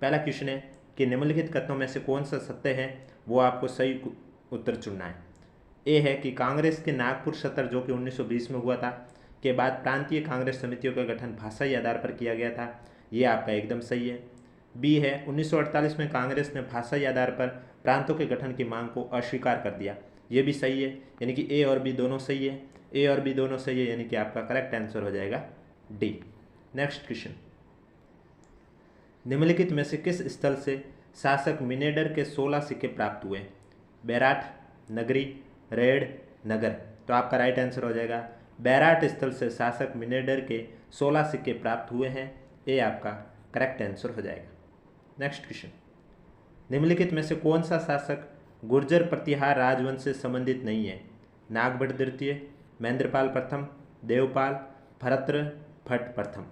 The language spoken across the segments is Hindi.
पहला क्वेश्चन है कि निम्नलिखित कथनों में से कौन सा सत्य है, वो आपको सही उत्तर चुनना है। ए है कि कांग्रेस के नागपुर सत्र जो कि 1920 में हुआ था के बाद प्रांतीय कांग्रेस समितियों का गठन भाषाई आधार पर किया गया था, ये आपका एकदम सही है। बी है 1948 में कांग्रेस ने भाषाई आधार पर प्रांतों के गठन की मांग को अस्वीकार कर दिया, ये भी सही है, यानी कि ए और बी दोनों सही है। ए और बी दोनों सही है, यानी कि आपका करेक्ट आंसर हो जाएगा डी। नेक्स्ट क्वेश्चन, निम्नलिखित में से किस स्थल से शासक मिनेडर के 16 सिक्के प्राप्त हुए? बैराट, नगरी, रेड, नगर। तो आपका राइट आंसर हो जाएगा बैराट स्थल से शासक मिनेडर के 16 सिक्के प्राप्त हुए हैं, ये आपका करेक्ट आंसर हो जाएगा। नेक्स्ट क्वेश्चन, निम्नलिखित में से कौन सा शासक गुर्जर प्रतिहार राजवंश से संबंधित नहीं है? नागभट्ट द्वितीय, महेंद्रपाल प्रथम, देवपाल, भरत्र भट्ट प्रथम।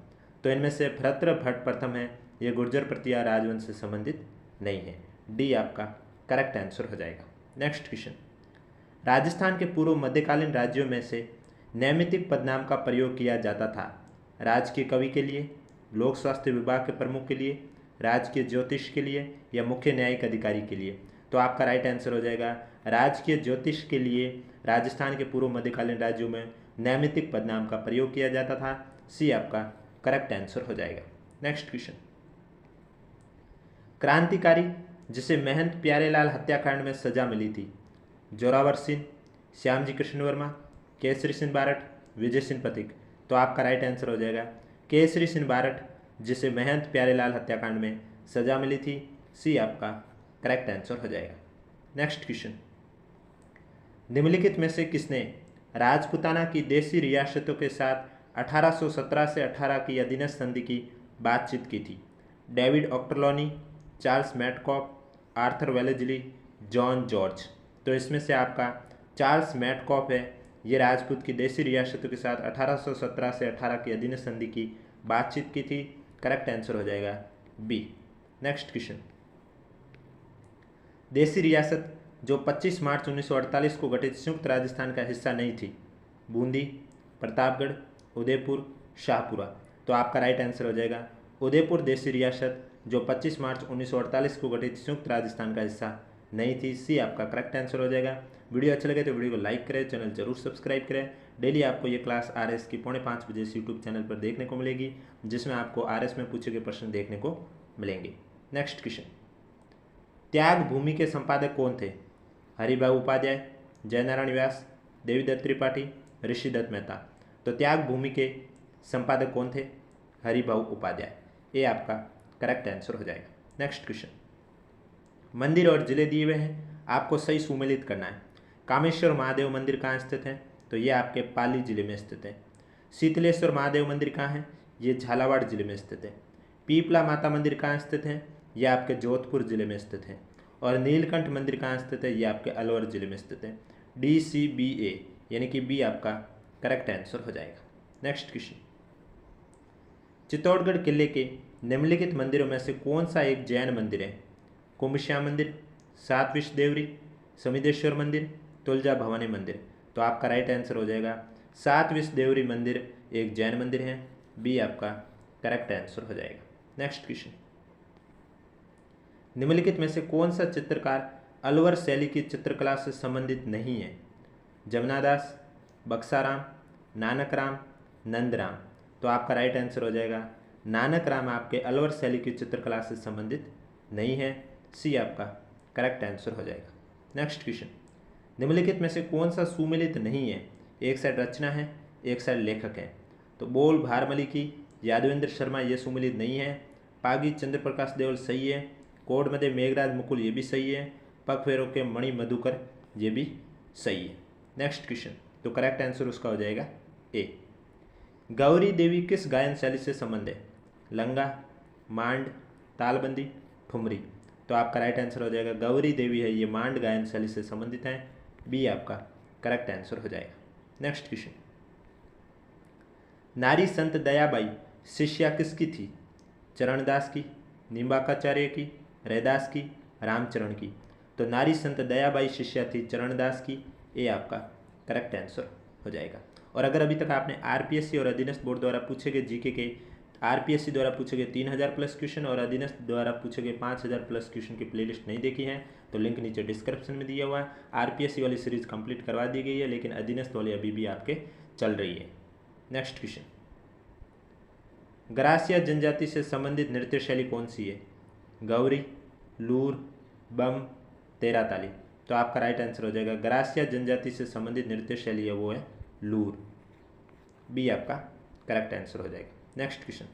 तो इनमें से भरत्र भट्ट प्रथम है, ये गुर्जर प्रतिहार राजवंश से संबंधित नहीं है, डी आपका करेक्ट आंसर हो जाएगा। नेक्स्ट क्वेश्चन, राजस्थान के पूर्व मध्यकालीन राज्यों में से नैमित्तिक पदनाम का प्रयोग किया जाता था? राजकीय कवि के लिए, लोक स्वास्थ्य विभाग के प्रमुख के लिए, राजकीय ज्योतिष के लिए, या मुख्य न्यायिक अधिकारी के लिए? तो आपका राइट आंसर हो जाएगा राजकीय ज्योतिष के लिए राजस्थान के पूर्व मध्यकालीन राज्यों में नैमित्तिक पदनाम का प्रयोग किया जाता था, सी आपका करेक्ट आंसर हो जाएगा। नेक्स्ट क्वेश्चन, क्रांतिकारी जिसे महंत प्यारेलाल हत्याकांड में सजा मिली थी? जोरावर सिंह, श्यामजी कृष्ण वर्मा, केसरी सिंह बारठ, विजय सिंह पथिक। तो आपका राइट आंसर हो जाएगा केसरी सिंह बारठ, जिसे महंत प्यारेलाल हत्याकांड में सजा मिली थी, सी आपका करेक्ट आंसर हो जाएगा। नेक्स्ट क्वेश्चन, निम्नलिखित में से किसने राजपुताना की देशी रियासतों के साथ 1817 से 18 की अधीनस्थ संधि की बातचीत की थी? David Ochterlony, Charles Metcalfe, Arthur Wellesley, John George. तो इसमें से आपका चार्ल्स मैटकॉफ है, ये राजपूत की देशी रियासतों के साथ 1817 से 18 की अधीनस्थ संधि की बातचीत की थी, करेक्ट आंसर हो जाएगा बी। नेक्स्ट क्वेश्चन, देशी रियासत जो 25 मार्च 1948 को गठित संयुक्त राजस्थान का हिस्सा नहीं थी? बूंदी, प्रतापगढ़, उदयपुर, शाहपुरा। तो आपका राइट आंसर हो जाएगा उदयपुर देशी रियासत जो 25 मार्च 1948 को गठित संयुक्त राजस्थान का हिस्सा नहीं थी, सी आपका करेक्ट आंसर हो जाएगा। वीडियो अच्छा लगे तो वीडियो को लाइक करें, चैनल जरूर सब्सक्राइब करें। डेली आपको ये क्लास आरएस की 4:45 बजे से यूट्यूब चैनल पर देखने को मिलेगी, जिसमें आपको आरएस में पूछे गए प्रश्न देखने को मिलेंगे। नेक्स्ट क्वेश्चन, त्याग भूमि के संपादक कौन थे? हरिभाऊ उपाध्याय, जयनारायण व्यास, देवीदत्त त्रिपाठी, ऋषिदत्त मेहता। तो त्याग भूमि के संपादक कौन थे? हरिभाऊ उपाध्याय, ये आपका करेक्ट आंसर हो जाएगा। नेक्स्ट क्वेश्चन, मंदिर और जिले दिए हुए हैं, आपको सही सुमेलित करना है। कामेश्वर महादेव मंदिर कहाँ स्थित है? तो ये आपके पाली जिले में स्थित है। शीतलेश्वर महादेव मंदिर कहाँ है? ये झालावाड़ जिले में स्थित है। पीपला माता मंदिर कहाँ स्थित है? ये आपके जोधपुर जिले में स्थित है। और नीलकंठ मंदिर कहाँ स्थित है? ये आपके अलवर जिले में स्थित है। DCBA यानी कि बी आपका करेक्ट आंसर हो जाएगा। नेक्स्ट क्वेश्चन, चित्तौड़गढ़ किले के निम्नलिखित मंदिरों में से कौन सा एक जैन मंदिर है? कुंभश्याम मंदिर, सात विश्व देवरी, समिदेश्वर मंदिर, तुलजा भवानी मंदिर। तो आपका राइट आंसर हो जाएगा सात विश्व देवरी मंदिर एक जैन मंदिर है, बी आपका करेक्ट आंसर हो जाएगा। नेक्स्ट क्वेश्चन, निम्नलिखित में से कौन सा चित्रकार अलवर शैली की चित्रकला से संबंधित नहीं है? जमुनादास, बक्साराम, नानक राम, नंदराम। तो आपका राइट आंसर हो जाएगा नानक राम आपके अलवर शैली की चित्रकला से संबंधित नहीं है, सी आपका करेक्ट आंसर हो जाएगा। नेक्स्ट क्वेश्चन, निम्नलिखित में से कौन सा सुमेलित नहीं है? एक साइड रचना है, एक साइड लेखक है। तो बोल भारमली की यादवेंद्र शर्मा ये सुमेलित नहीं है। पागी चंद्र प्रकाश देवल सही है। कोड मध्य मेघराज मुकुल ये भी सही है। पग फेरों के मणि मधुकर ये भी सही है। नेक्स्ट क्वेश्चन, तो करेक्ट आंसर उसका हो जाएगा ए। गौरी देवी किस गायन शैली से संबंध है? लंगा, मांड, तालबंदी, ठुमरी। तो आपका राइट आंसर हो जाएगा गौरी देवी है, ये मांड गायन शैली से संबंधित है, बी आपका करेक्ट आंसर हो जाएगा। नेक्स्ट क्वेश्चन, नारी संत दयाबाई शिष्या किसकी थी? चरणदास की, निम्बाकाचार्य की, रैदास की, रामचरण की। तो नारी संत दयाबाई शिष्या थी चरणदास की, ये आपका करेक्ट आंसर हो जाएगा। और अगर अभी तक आपने आरपीएससी और अधीनस्थ बोर्ड द्वारा पूछे गए जीके के आरपीएससी द्वारा पूछे गए 3000 प्लस क्वेश्चन और अधीनस्थ द्वारा पूछे गए 5000 प्लस क्वेश्चन की प्लेलिस्ट नहीं देखी है तो लिंक नीचे डिस्क्रिप्शन में दिया हुआ है। आरपीएससी वाली सीरीज कंप्लीट करवा दी गई है, लेकिन अधीनस्थ वाली अभी भी आपके चल रही है। नेक्स्ट क्वेश्चन, गरासिया जनजाति से संबंधित नृत्य शैली कौन सी है? गौरी, लूर, बम, तेरा ताली। तो आपका राइट आंसर हो जाएगा गरासिया जनजाति से संबंधित नृत्य शैली है वो है लूर। बी आपका करेक्ट आंसर हो जाएगा। नेक्स्ट क्वेश्चन,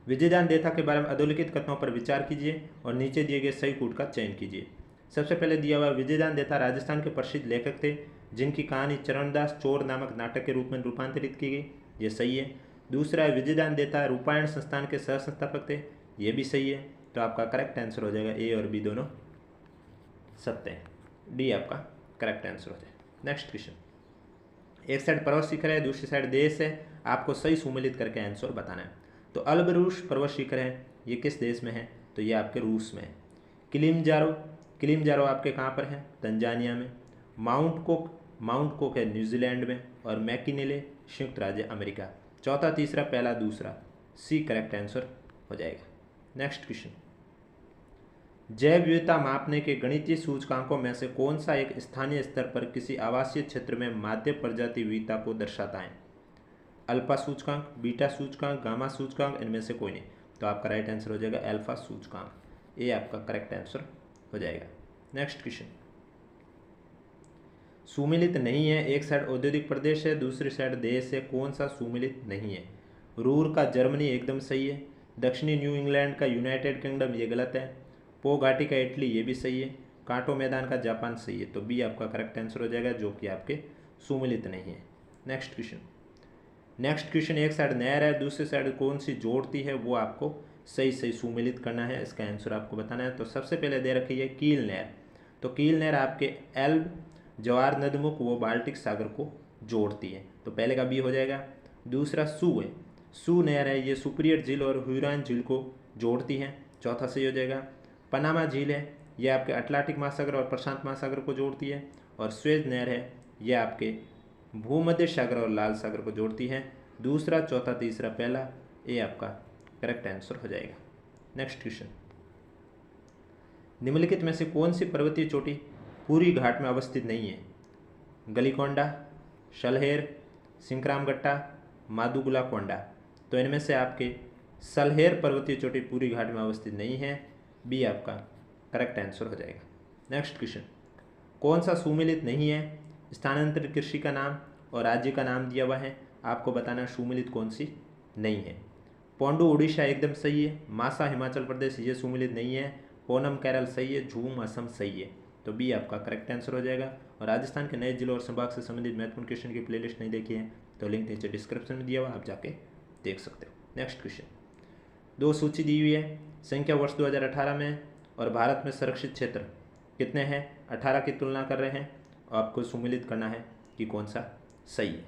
विजयदान देथा के बारे में अधोलिखित कथनों पर विचार कीजिए और नीचे दिए गए सही कूट का चयन कीजिए। सबसे पहले दिया हुआ विजयदान देथा राजस्थान के प्रसिद्ध लेखक थे जिनकी कहानी चरणदास चोर नामक नाटक के रूप में रूपांतरित की गई, ये सही है। दूसरा है विजयदान देथा रूपायण संस्थान के सह संस्थापक थे, ये भी सही है। तो आपका करेक्ट आंसर हो जाएगा ए और बी दोनों सत्य है। डी आपका करेक्ट आंसर हो जाएगा। नेक्स्ट क्वेश्चन, एक साइड पर्वत शिखर है, दूसरी साइड देश है, आपको सही सुमेलित करके आंसर बताना है। तो अल्बरूश पर्वत शिखर है, ये किस देश में है? तो ये आपके रूस में है। किलिमंजारो आपके कहाँ पर है? तंजानिया में। माउंट कोक है न्यूजीलैंड में। और मैकिनेले संयुक्त राज्य अमेरिका। चौथा, तीसरा, पहला, दूसरा, सी करेक्ट आंसर हो जाएगा। नेक्स्ट क्वेश्चन, जैव विविधता मापने के गणितीय सूचकांकों में से कौन सा एक स्थानीय स्तर पर किसी आवासीय क्षेत्र में माध्य प्रजाति विविधता को दर्शाता है? अल्फा सूचकांक, बीटा सूचकांक, गामा सूचकांक, इनमें से कोई नहीं। तो आपका राइट आंसर हो जाएगा अल्फा सूचकांक। ये आपका करेक्ट आंसर हो जाएगा। नेक्स्ट क्वेश्चन, सुमिलित नहीं है, एक साइड औद्योगिक प्रदेश है, दूसरी साइड देश है, कौन सा सुमिलित नहीं है? रूर का जर्मनी एकदम सही है। दक्षिणी न्यू इंग्लैंड का यूनाइटेड किंगडम ये गलत है। पो घाटी का इटली ये भी सही है। कांटो मैदान का जापान सही है। तो बी आपका करेक्ट आंसर हो जाएगा, जो कि आपके सुमिलित नहीं है। नेक्स्ट क्वेश्चन, एक साइड नहर है, दूसरी साइड कौन सी जोड़ती है, वो आपको सही सुमिलित करना है। इसका आंसर आपको बताना है। तो सबसे पहले दे रखी है कील नहर। तो कील नहर आपके एल्ब जवार नदमुख वो बाल्टिक सागर को जोड़ती है। तो पहले का बी हो जाएगा। दूसरा सू है, सू नहर है, ये सुपीरियर झील और ह्यूरॉन झील को जोड़ती है। चौथा सही हो जाएगा। पनामा झील है, ये आपके अटलांटिक महासागर और प्रशांत महासागर को जोड़ती है। और स्वेज नहर है, ये आपके भूमध्य सागर और लाल सागर को जोड़ती है। दूसरा, चौथा, तीसरा, पहला, ये आपका करेक्ट आंसर हो जाएगा। नेक्स्ट क्वेश्चन, निम्नलिखित में से कौन सी पर्वतीय चोटी पूरी घाट में अवस्थित नहीं है? गलीकोंडा, सलहेर, सिंकरामगट्टा, मादुगुला कोंडा। तो इनमें से आपके सलहेर पर्वतीय चोटी पूरी घाट में अवस्थित नहीं है। बी आपका करेक्ट आंसर हो जाएगा। नेक्स्ट क्वेश्चन, कौन सा सुमिलित नहीं है? स्थानांतरित कृषि का नाम और राज्य का नाम दिया हुआ है, आपको बताना सुमिलित कौन सी नहीं है। पोंडू उड़ीसा एकदम सही है। मासा हिमाचल प्रदेश ये सुमिलित नहीं है। ओनम केरल सही है। झूम असम सही है। तो बी आपका करेक्ट आंसर हो जाएगा। और राजस्थान के नए जिलों और संभाग से संबंधित महत्वपूर्ण क्वेश्चन की प्लेलिस्ट नहीं देखी है तो लिंक नीचे डिस्क्रिप्शन में दिया हुआ, आप जाके देख सकते हो। नेक्स्ट क्वेश्चन, दो सूची दी हुई है, संख्या वर्ष 2018 में और भारत में संरक्षित क्षेत्र कितने हैं? 18 की तुलना कर रहे हैं और आपको सुमिलित करना है कि कौन सा सही है।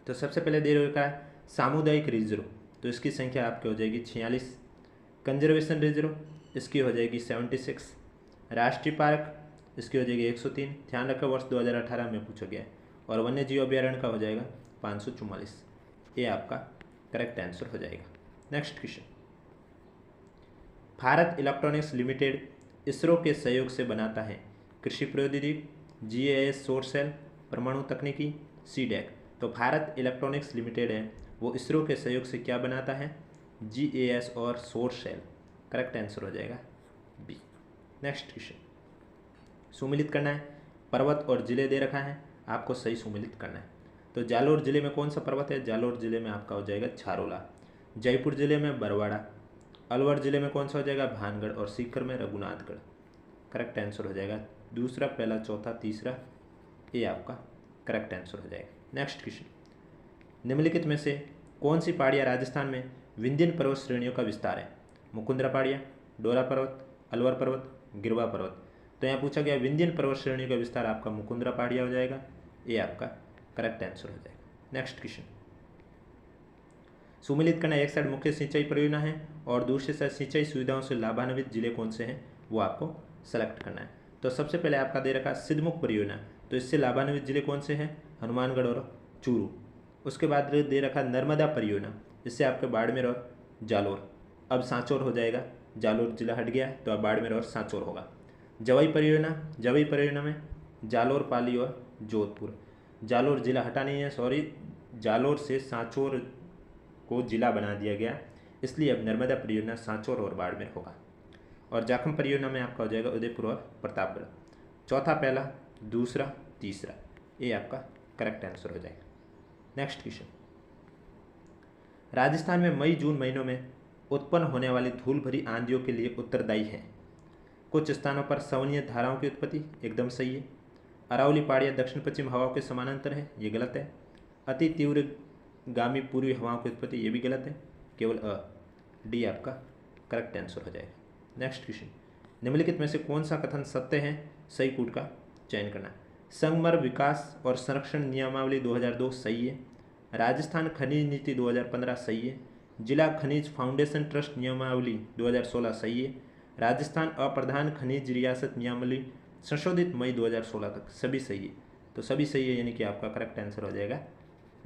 तो सबसे पहले दे रखा है सामुदायिक रिजर्व, तो इसकी संख्या आपकी हो जाएगी 46। कंजर्वेशन रिजर्व इसकी हो जाएगी 76। राष्ट्रीय पार्क इसकी हो जाएगी 103। ध्यान रखा वर्ष 2018 में पूछा गया है। और वन्य जीव अभ्यारण्य का हो जाएगा 544। ये आपका करेक्ट आंसर हो जाएगा। Next question, Bharat electronics limited ISRO के सहयोग से बनाता है कृषि प्रौद्योगिकी, जीएएस सौर सेल, परमाणु तकनीकी, सीडेक। तो भारत इलेक्ट्रॉनिक्स लिमिटेड है वो इसरो के सहयोग से क्या बनाता है? जीएएस और सौर सेल। करेक्ट आंसर हो जाएगा बी। नेक्स्ट क्वेश्चन, सुमिलित करना है। पर्वत और जिले दे रखा है, आपको सही सुमिलित करना है। तो जालोर जिले में कौन सा पर्वत है? जालोर जिले में आपका हो जाएगा छारोला। जयपुर जिले में बरवाड़ा। अलवर जिले में कौन सा हो जाएगा? भानगढ़। और सीकर में रघुनाथगढ़। करेक्ट आंसर हो जाएगा दूसरा, पहला, चौथा, तीसरा, ये आपका करेक्ट आंसर हो जाएगा। नेक्स्ट क्वेश्चन, निम्नलिखित में से कौन सी पहाड़ियाँ राजस्थान में विंध्यन पर्वत श्रेणियों का विस्तार है? मुकुंदरा पहाड़ियाँ, डोरा पर्वत, अलवर पर्वत, गिरवा पर्वत। तो यहाँ पूछा गया विंध्यन पर्वत श्रेणियों का विस्तार, आपका मुकुंदरा पहाड़ियाँ हो जाएगा। ये आपका करेक्ट आंसर हो जाएगा। नेक्स्ट क्वेश्चन, सुमिलित करना, एक साइड मुख्य सिंचाई परियोजना है और दूसरी साइड सिंचाई सुविधाओं से लाभान्वित जिले कौन से हैं वो आपको सेलेक्ट करना है। तो सबसे पहले आपका दे रखा सिद्धमुख परियोजना, तो इससे लाभान्वित जिले कौन से हैं? हनुमानगढ़ और चूरू। उसके बाद दे रखा नर्मदा परियोजना, इससे आपके बाड़मेर और जालोर, अब सांचौर हो जाएगा, जालोर जिला हट गया तो अब बाड़मेर और सांचौर होगा। जवाई परियोजना में जालोर, पाली और जोधपुर। जालोर जिला हटा नहीं है, सॉरी, जालोर से सांचौर को जिला बना दिया गया, इसलिए अब नर्मदा परियोजना सांचौर और बाड़मेर होगा। और जाखम परियोजना में आपका हो जाएगा उदयपुर और प्रतापगढ़। चौथा पहला, दूसरा, तीसरा, ये आपका करेक्ट आंसर हो जाएगा। नेक्स्ट क्वेश्चन, राजस्थान में मई जून महीनों में उत्पन्न होने वाली धूल भरी आंधियों के लिए उत्तरदायी है। कुछ स्थानों पर सवनीय धाराओं की उत्पत्ति, एकदम सही है। अरावली पहाड़ियाँ दक्षिण पश्चिम हवाओं के समानांतर है, ये गलत है। अति तीव्र गामी पूर्वी हवाओं की उत्पत्ति, ये भी गलत है, केवल डी आपका करेक्ट आंसर हो जाएगा। नेक्स्ट क्वेश्चन, निम्नलिखित में से कौन सा कथन सत्य है, सही कूट का चयन करना। संगमरमर विकास और संरक्षण नियमावली 2002 सही है। राजस्थान खनिज नीति 2015 सही है। जिला खनिज फाउंडेशन ट्रस्ट नियमावली 2016 सही है। राजस्थान अप्रधान खनिज रियासत नियमावली संशोधित मई 2016 तक, सभी सही है। तो सभी सही है, यानी कि आपका करेक्ट आंसर हो जाएगा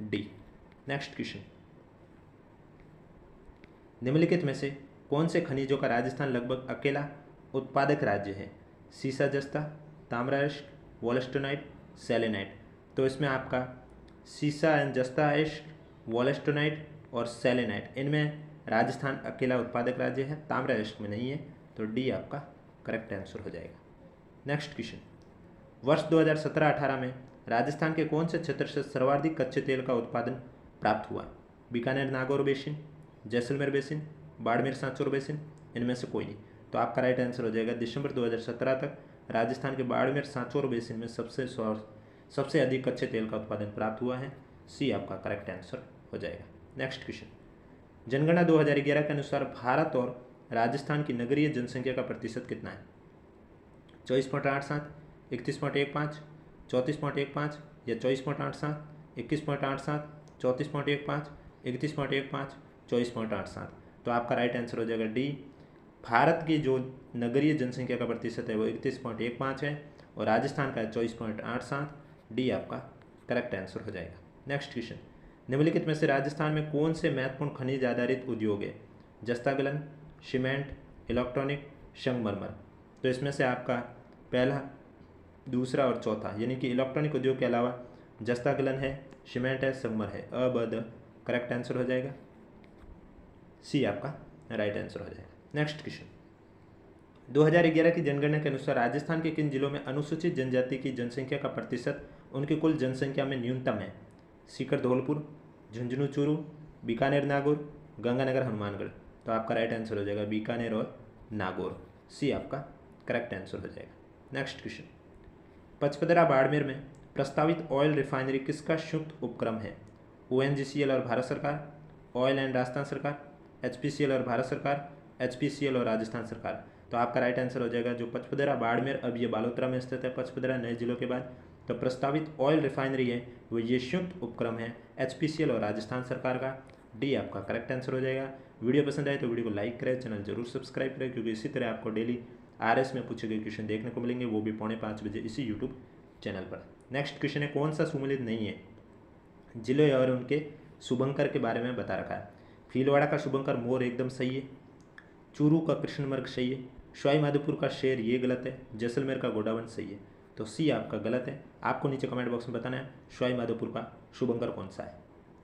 डी। नेक्स्ट क्वेश्चन, निम्नलिखित में से कौन से खनिजों का राजस्थान लगभग अकेला उत्पादक राज्य है। सीसा जस्ता, ताम्रायस्क, वोल्स्टोनाइट, सेलेनाइट। तो इसमें आपका सीसा एंड जस्ता एस्क, वोल्स्टोनाइट और सेलेनाइट, इनमें राजस्थान अकेला उत्पादक राज्य है, ताम्रायस्क में नहीं है, तो डी आपका करेक्ट आंसर हो जाएगा। नेक्स्ट क्वेश्चन, वर्ष 2017-18 में राजस्थान के कौन से क्षेत्र से सर्वाधिक कच्चे तेल का उत्पादन प्राप्त हुआ। Bikaner Nagaur basin, Jaisalmer basin, Barmer Sanchore basin, इनमें से कोई नहीं। तो आपका राइट आंसर हो जाएगा दिसंबर 2017 तक राजस्थान के बाड़मेर सांचौर बेसिन में सबसे अधिक कच्चे तेल का उत्पादन प्राप्त हुआ है, सी आपका करेक्ट आंसर हो जाएगा। नेक्स्ट क्वेश्चन, जनगणना 2011 के अनुसार भारत और राजस्थान की नगरीय जनसंख्या का प्रतिशत कितना है। 24.87, 31.15, 34.15 या 24.87, 21.87, 34.15, 31.15, 24.87। तो आपका राइट आंसर हो जाएगा डी। भारत की जो नगरीय जनसंख्या का प्रतिशत है वो 31.15 है और राजस्थान का 24.87, डी आपका करेक्ट आंसर हो जाएगा। नेक्स्ट क्वेश्चन, निम्नलिखित में से राजस्थान में कौन से महत्वपूर्ण खनिज आधारित उद्योग है। जस्ता गलन, सीमेंट, इलेक्ट्रॉनिक, संगमरमर। तो इसमें से आपका पहला, दूसरा और चौथा, यानी कि इलेक्ट्रॉनिक उद्योग के अलावा जस्ता गलन है, सीमेंट है, संगमर है, द करेक्ट आंसर हो जाएगा, सी आपका राइट आंसर हो जाएगा। नेक्स्ट क्वेश्चन, 2011 की जनगणना के अनुसार राजस्थान के किन जिलों में अनुसूचित जनजाति की जनसंख्या का प्रतिशत उनकी कुल जनसंख्या में न्यूनतम है। सीकर धौलपुर, झुंझुनू चूरू, बीकानेर नागौर, गंगानगर हनुमानगढ़। तो आपका राइट आंसर हो जाएगा बीकानेर और नागौर, सी आपका करेक्ट आंसर हो जाएगा। नेक्स्ट क्वेश्चन, पचपदरा बाड़मेर में प्रस्तावित ऑयल रिफाइनरी किसका संयुक्त उपक्रम है। ONGCL और भारत सरकार, ऑयल एंड राजस्थान सरकार, HPCL और भारत सरकार, HPCL और राजस्थान सरकार। तो आपका राइट आंसर हो जाएगा जो पचपदरा बाड़मेर, अब ये बालोतरा में स्थित है, पचपदरा नए जिलों के बाद। तो प्रस्तावित ऑयल रिफाइनरी है वो ये संयुक्त उपक्रम है HPCL और राजस्थान सरकार का, डी आपका करेक्ट आंसर हो जाएगा। वीडियो पसंद आए तो वीडियो को लाइक करें, चैनल जरूर सब्सक्राइब करें, क्योंकि इसी तरह आपको डेली RS में पूछे गए क्वेश्चन देखने को मिलेंगे, वो भी 4:45 बजे इसी यूट्यूब चैनल पर। नेक्स्ट क्वेश्चन है, कौन सा सुमेलित नहीं है। जिले और उनके शुभंकर के बारे में बता रखा है। भीलवाड़ा का शुभंकर मोर एकदम सही है। चूरू का कृष्णमर्ग सही है। सवाई माधोपुर का शेर ये गलत है। जैसलमेर का गोडावन सही है। तो सी आपका गलत है। आपको नीचे कमेंट बॉक्स में बताना है सवाई माधोपुर का शुभंकर कौन सा है।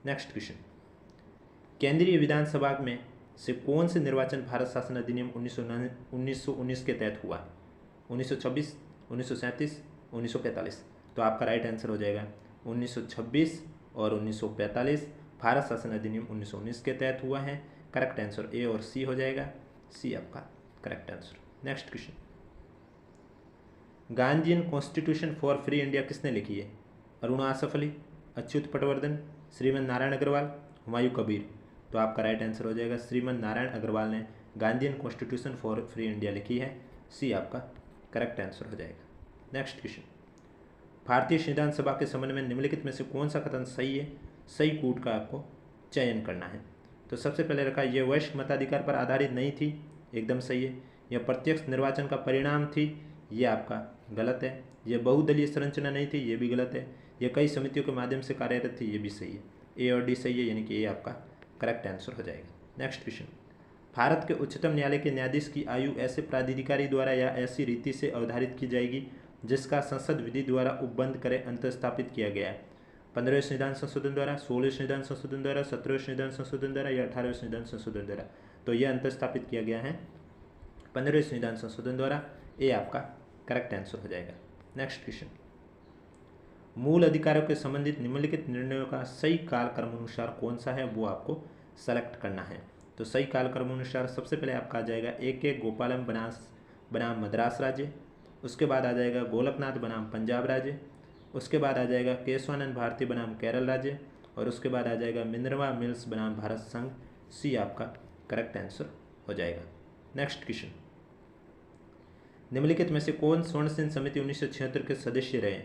नेक्स्ट क्वेश्चन, केंद्रीय विधानसभा में से कौन से निर्वाचन भारत शासन अधिनियम 1919 के तहत हुआ। 1926, 1937, 1945। तो आपका राइट आंसर हो जाएगा 1926 और 1945 भारत शासन अधिनियम 1919 के तहत हुआ है। करेक्ट आंसर ए और सी हो जाएगा, सी आपका correct answer. Next question, Gandhian constitution for free India किसने लिखी है। अरुणा आसफ अली, अच्युत पटवर्धन, श्रीमन नारायण अग्रवाल, हुमायूं कबीर। तो आपका राइट आंसर हो जाएगा श्रीमन नारायण अग्रवाल ने Gandhian constitution for free India लिखी है, सी आपका करेक्ट आंसर हो जाएगा। नेक्स्ट क्वेश्चन, भारतीय संविधान सभा के संबंध में निम्नलिखित में से कौन सा कथन सही है। सही कूट का आपको चयन करना है। तो सबसे पहले रखा यह वयस्क मताधिकार पर आधारित नहीं थी, एकदम सही है। यह प्रत्यक्ष निर्वाचन का परिणाम थी, ये आपका गलत है। यह बहुदलीय संरचना नहीं थी, ये भी गलत है। यह कई समितियों के माध्यम से कार्यरत थी, ये भी सही है। ए और डी सही है, यानी कि ए आपका करेक्ट आंसर हो जाएगा। नेक्स्ट क्वेश्चन, भारत के उच्चतम न्यायालय के न्यायाधीश की आयु ऐसे प्राधिकारी द्वारा या ऐसी रीति से अवधारित की जाएगी जिसका संसद विधि द्वारा उपबंध करे अंतर स्थापित किया गया है। 15वें संविधान संशोधन द्वारा, 16वें संविधान संशोधन द्वारा, 17वें संविधान संशोधन द्वारा या 18वें संविधान संशोधन द्वारा। तो यह अंतर स्थापित किया गया है 15वें संविधान संशोधन द्वारा। ये आपका करेक्ट आंसर हो जाएगा। नेक्स्ट क्वेश्चन, मूल अधिकारों के संबंधित निम्नलिखित निर्णयों का सही काल क्रमानुसार कौन सा है वो आपको सेलेक्ट करना है। तो सही काल क्रमानुसार सबसे पहले आपका आ जाएगा एक गोपालम बनाम मद्रास राज्य, उसके बाद आ जाएगा गोलकनाथ बनाम पंजाब राज्य, उसके बाद आ जाएगा केशवानंद भारती बनाम केरल राज्य, और उसके बाद आ जाएगा मिनर्वा मिल्स बनाम भारत संघ। सी आपका करेक्ट आंसर हो जाएगा। नेक्स्ट क्वेश्चन, निम्नलिखित में से कौन स्वर्ण सिंह समिति 1976 के सदस्य रहे?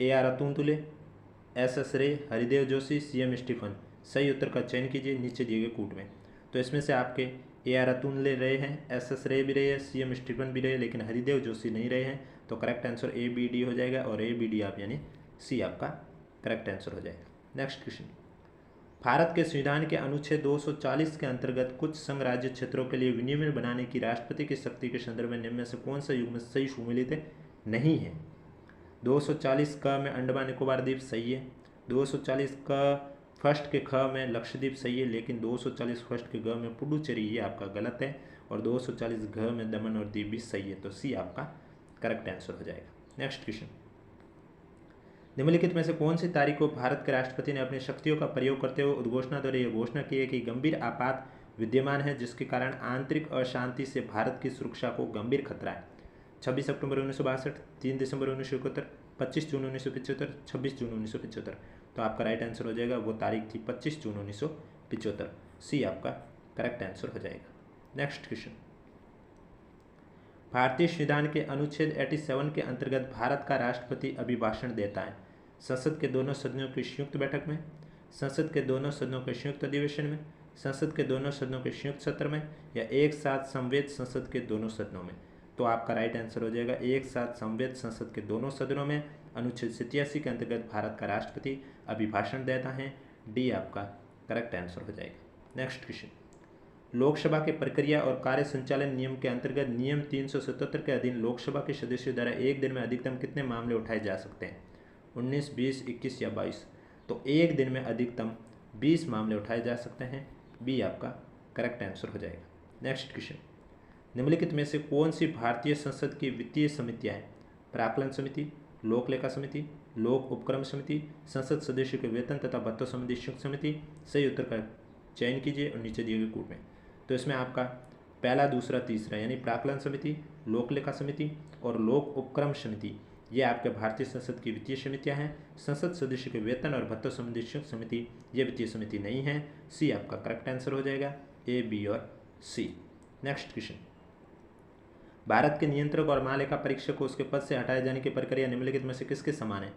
AR अतुल, SS रे, हरिदेव जोशी, CM स्टीफन। सही उत्तर का चयन कीजिए नीचे दिए गए कूट में। तो इसमें से आपके AR अतुल रहे हैं, SS रे भी रहे हैं, CM स्टीफन भी रहे, लेकिन हरिदेव जोशी नहीं रहे हैं। तो करेक्ट आंसर ABD हो जाएगा, और ABD आप यानी सी आपका करेक्ट आंसर हो जाएगा। नेक्स्ट क्वेश्चन, भारत के संविधान के अनुच्छेद 240 के अंतर्गत कुछ संघ राज्य क्षेत्रों के लिए विनियमन बनाने की राष्ट्रपति की शक्ति के संदर्भ में निम्न में से कौन सा युग्म सही सुमेलित नहीं है? 240 क में अंडमान निकोबार द्वीप सही है, 240 क फर्स्ट के ख में लक्षद्वीप सही है, लेकिन 240 फर्स्ट के ग में पुडुचेरी ये आपका गलत है, और 240 घ में दमन और दीव भी सही है। तो सी आपका करेक्ट आंसर हो जाएगा। नेक्स्ट क्वेश्चन, निम्नलिखित में से कौन सी तारीख को भारत के राष्ट्रपति ने अपनी शक्तियों का प्रयोग करते हुए उद्घोषणा द्वारा यह घोषणा की है कि गंभीर आपात विद्यमान है जिसके कारण आंतरिक अशांति से भारत की सुरक्षा को गंभीर खतरा है? 26 अक्टूबर 1962, 3 दिसंबर 1971, 25 जून 1975, 26 जून 1975। तो आपका राइट आंसर हो जाएगा, वो तारीख थी 25 जून 1975। सी आपका करेक्ट आंसर हो जाएगा। नेक्स्ट क्वेश्चन, भारतीय संविधान के अनुच्छेद 87 के अंतर्गत भारत का राष्ट्रपति अभिभाषण देता है संसद के दोनों सदनों की संयुक्त बैठक में, संसद के दोनों सदनों के संयुक्त अधिवेशन में, संसद के दोनों सदनों के संयुक्त सत्र में, या एक साथ संवेद संसद के दोनों सदनों में? तो आपका राइट आंसर हो जाएगा एक साथ संवेद संसद के दोनों सदनों में। अनुच्छेद 87 के अंतर्गत भारत का राष्ट्रपति अभिभाषण देता है। डी आपका करेक्ट आंसर हो जाएगा। नेक्स्ट क्वेश्चन, लोकसभा के प्रक्रिया और कार्य संचालन नियम के अंतर्गत नियम 377 के अधीन लोकसभा के सदस्यों द्वारा एक दिन में अधिकतम कितने मामले उठाए जा सकते हैं? 19, 20, 21 या 22? तो एक दिन में अधिकतम 20 मामले उठाए जा सकते हैं। बी आपका करेक्ट आंसर हो जाएगा। नेक्स्ट क्वेश्चन, निम्नलिखित में से कौन सी भारतीय संसद की वित्तीय समितियां हैं? प्राक्कलन समिति, लोक लेखा समिति, लोक उपक्रम समिति, संसद सदस्यों के वेतन तथा भत्तों संबंधी संयुक्त समिति। सही उत्तर का चयन कीजिए और नीचे दिए गए कूट में। तो इसमें आपका पहला, दूसरा, तीसरा यानी प्राक्कलन समिति, लोक लेखा समिति और लोक उपक्रम समिति ये आपके भारतीय संसद की वित्तीय समितियां हैं। संसद सदस्य के वेतन और भत्तों संबंधी संयुक्त समिति ये वित्तीय समिति नहीं है। सी आपका करेक्ट आंसर हो जाएगा, ए, बी और सी। नेक्स्ट क्वेश्चन, भारत के नियंत्रक और महालेखा परीक्षक को उसके पद से हटाए जाने की प्रक्रिया निम्नलिखित में से किसके समान है?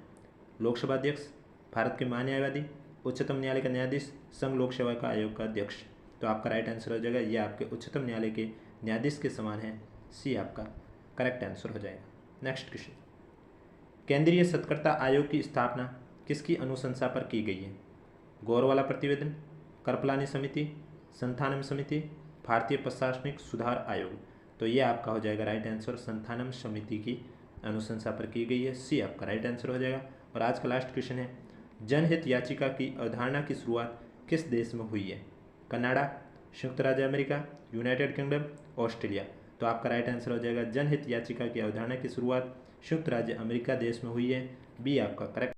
लोकसभा अध्यक्ष, भारत के महान्यायवादी, उच्चतम न्यायालय का न्यायाधीश, संघ लोक सेवा का आयोग का अध्यक्ष। तो आपका राइट आंसर हो जाएगा ये आपके उच्चतम न्यायालय के न्यायाधीश के समान है। सी आपका करेक्ट आंसर हो जाएगा। नेक्स्ट क्वेश्चन, केंद्रीय सत्कर्ता आयोग की स्थापना किसकी अनुशंसा पर की गई है? गौरवाला प्रतिवेदन, कृपलानी समिति, संथानम समिति, भारतीय प्रशासनिक सुधार आयोग। तो ये आपका हो जाएगा राइट आंसर, संथानम समिति की अनुशंसा पर की गई है। सी आपका राइट आंसर हो जाएगा। और आज का लास्ट क्वेश्चन है, जनहित याचिका की अवधारणा की शुरुआत किस देश में हुई है? कनाडा, संयुक्त राज्य अमेरिका, यूनाइटेड किंगडम, ऑस्ट्रेलिया। तो आपका राइट आंसर हो जाएगा जनहित याचिका की अवधारणा की शुरुआत संयुक्त राज्य अमेरिका देश में हुई है। बी आपका करेक्ट